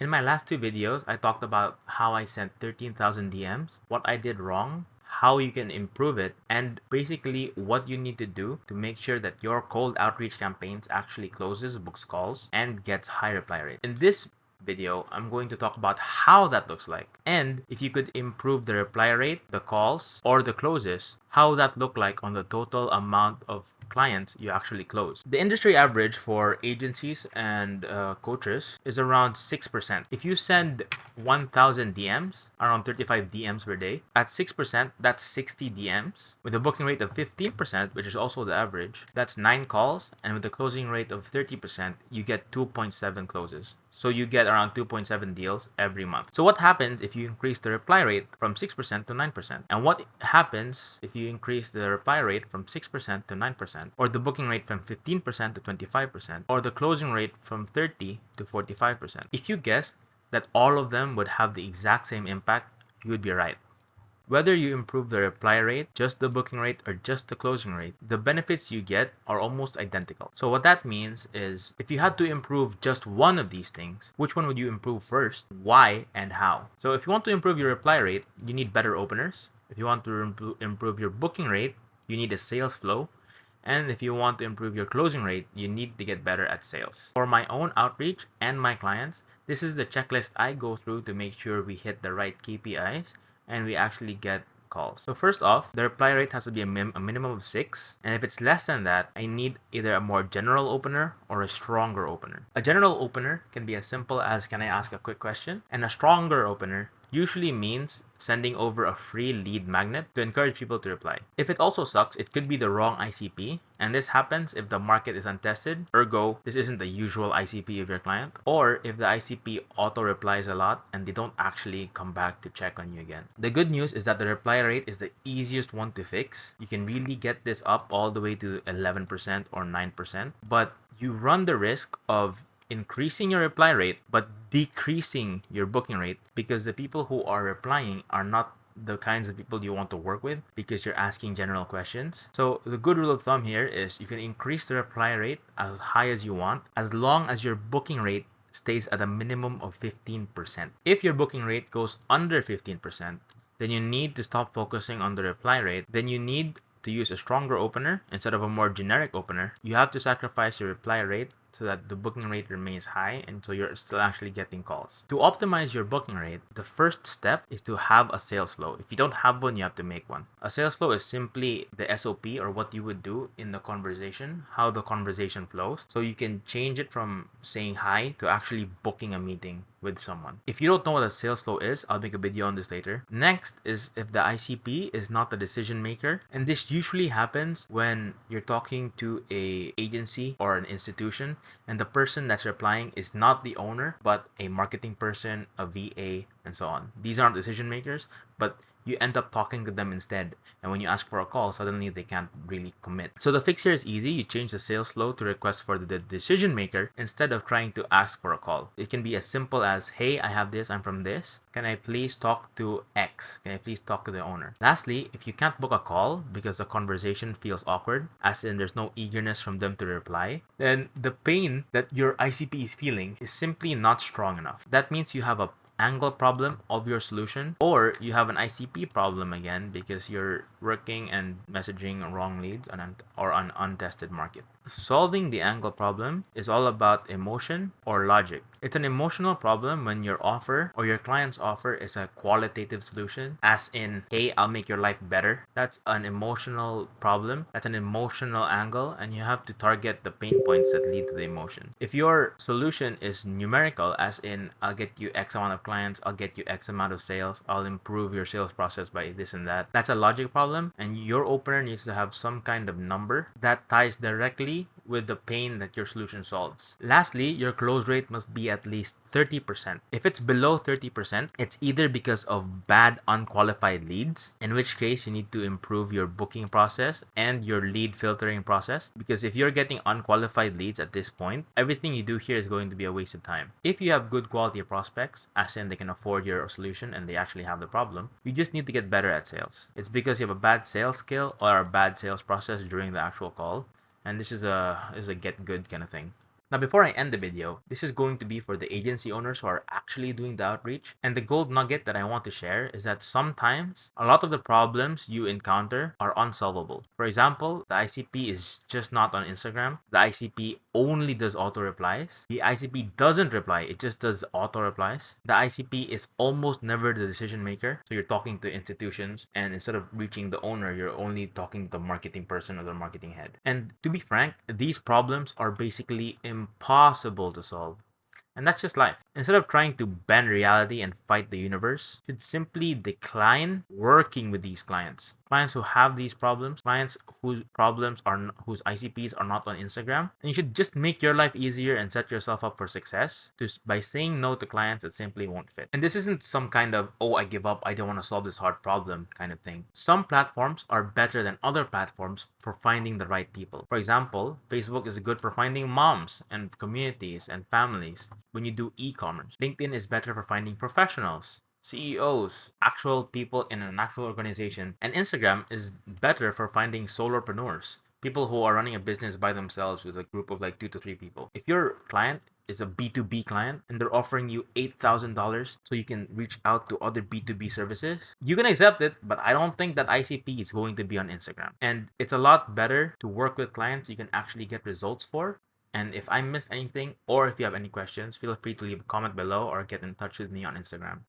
In my last two videos, I talked about how I sent 13,000 DMs, what I did wrong, how you can improve it, and basically what you need to do to make sure that your cold outreach campaigns actually closes, books calls, and gets high reply rate. In this video, I'm going to talk about how that looks like, and if you could improve the reply rate, the calls, or the closes, how that look like on the total amount of clients you actually close. The industry average for agencies and coaches is around 6%. If you send 1,000 DMs, around 35 DMs per day, at 6%, that's 60 DMs. With a booking rate of 15%, which is also the average, that's 9 calls, and with a closing rate of 30%, you get 2.7 closes. So you get around 2.7 deals every month. So what happens if you increase the reply rate from 6% to 9%? And what happens if you increase the reply rate from 6% to 9%? Or the booking rate from 15% to 25%? Or the closing rate from 30 to 45%? If you guessed that all of them would have the exact same impact, you would be right. Whether you improve the reply rate, just the booking rate, or just the closing rate, the benefits you get are almost identical. So what that means is if you had to improve just one of these things, which one would you improve first, why, and how? So if you want to improve your reply rate, you need better openers. If you want to improve your booking rate, you need a sales flow. And if you want to improve your closing rate, you need to get better at sales. For my own outreach and my clients, this is the checklist I go through to make sure we hit the right KPIs and we actually get calls. So first off, the reply rate has to be a minimum of 6, and if it's less than that, I need either a more general opener or a stronger opener. A general opener can be as simple as, can I ask a quick question? And a stronger opener usually means sending over a free lead magnet to encourage people to reply. If it also sucks, it could be the wrong ICP, and this happens if the market is untested, ergo, this isn't the usual ICP of your client, or if the ICP auto-replies a lot and they don't actually come back to check on you again. The good news is that the reply rate is the easiest one to fix. You can really get this up all the way to 11% or 9%, but you run the risk of increasing your reply rate but decreasing your booking rate because the people who are replying are not the kinds of people you want to work with because you're asking general questions. So the good rule of thumb here is you can increase the reply rate as high as you want as long as your booking rate stays at a minimum of 15%. If your booking rate goes under 15%, then you need to stop focusing on the reply rate. Then you need to use a stronger opener instead of a more generic opener. You have to sacrifice your reply rate so that the booking rate remains high and so you're still actually getting calls. To optimize your booking rate, the first step is to have a sales flow. If you don't have one, you have to make one. A sales flow is simply the SOP or what you would do in the conversation, how the conversation flows. So you can change it from saying hi to actually booking a meeting with someone. If you don't know what a sales flow is, I'll make a video on this later. Next is if the ICP is not the decision maker, and this usually happens when you're talking to a agency or an institution and the person that's replying is not the owner but a marketing person, a VA, and so on. These aren't decision makers, but you end up talking to them instead, and when you ask for a call, suddenly they can't really commit. So the fix here is easy. You change the sales flow to request for the decision maker instead of trying to ask for a call. It can be as simple as, hey, I have this, I'm from this. Can I please talk to X? Can I please talk to the owner? Lastly, if you can't book a call because the conversation feels awkward, as in there's no eagerness from them to reply, then the pain that your ICP is feeling is simply not strong enough. That means you have a angle problem of your solution, or you have an ICP problem again because you're working and messaging wrong leads or an untested market. Solving the angle problem is all about emotion or logic. It's an emotional problem when your offer or your client's offer is a qualitative solution, as in, hey, I'll make your life better. That's an emotional problem. That's an emotional angle, and you have to target the pain points that lead to the emotion. If your solution is numerical, as in, I'll get you X amount of clients, I'll get you X amount of sales, I'll improve your sales process by this and that, that's a logic problem, and your opener needs to have some kind of number that ties directly with the pain that your solution solves. Lastly, your close rate must be at least 30%. If it's below 30%, it's either because of bad unqualified leads, in which case you need to improve your booking process and your lead filtering process, because if you're getting unqualified leads at this point, everything you do here is going to be a waste of time. If you have good quality prospects, as in they can afford your solution and they actually have the problem, you just need to get better at sales. It's because you have a bad sales skill or a bad sales process during the actual call, and this is a get good kind of thing. Now, before I end the video, this is going to be for the agency owners who are actually doing the outreach. And the gold nugget that I want to share is that sometimes a lot of the problems you encounter are unsolvable. For example, the ICP is just not on Instagram. The ICP only does auto replies. The ICP doesn't reply, it just does auto replies. The ICP is almost never the decision maker. So you're talking to institutions, and instead of reaching the owner, you're only talking to the marketing person or the marketing head. And to be frank, these problems are basically impossible to solve. And that's just life. Instead of trying to bend reality and fight the universe, you should simply decline working with these clients. Clients who have these problems, clients whose whose ICPs are not on Instagram. And you should just make your life easier and set yourself up for success by saying no to clients that simply won't fit. And this isn't some kind of, oh, I give up, I don't want to solve this hard problem kind of thing. Some platforms are better than other platforms for finding the right people. For example, Facebook is good for finding moms and communities and families when you do e-commerce. LinkedIn is better for finding professionals, CEOs, actual people in an actual organization. And Instagram is better for finding solopreneurs, people who are running a business by themselves with a group of like 2 to 3 people. If your client is a B2B client and they're offering you $8,000 so you can reach out to other B2B services, you can accept it, but I don't think that ICP is going to be on Instagram. And it's a lot better to work with clients you can actually get results for. And if I missed anything, or if you have any questions, feel free to leave a comment below or get in touch with me on Instagram.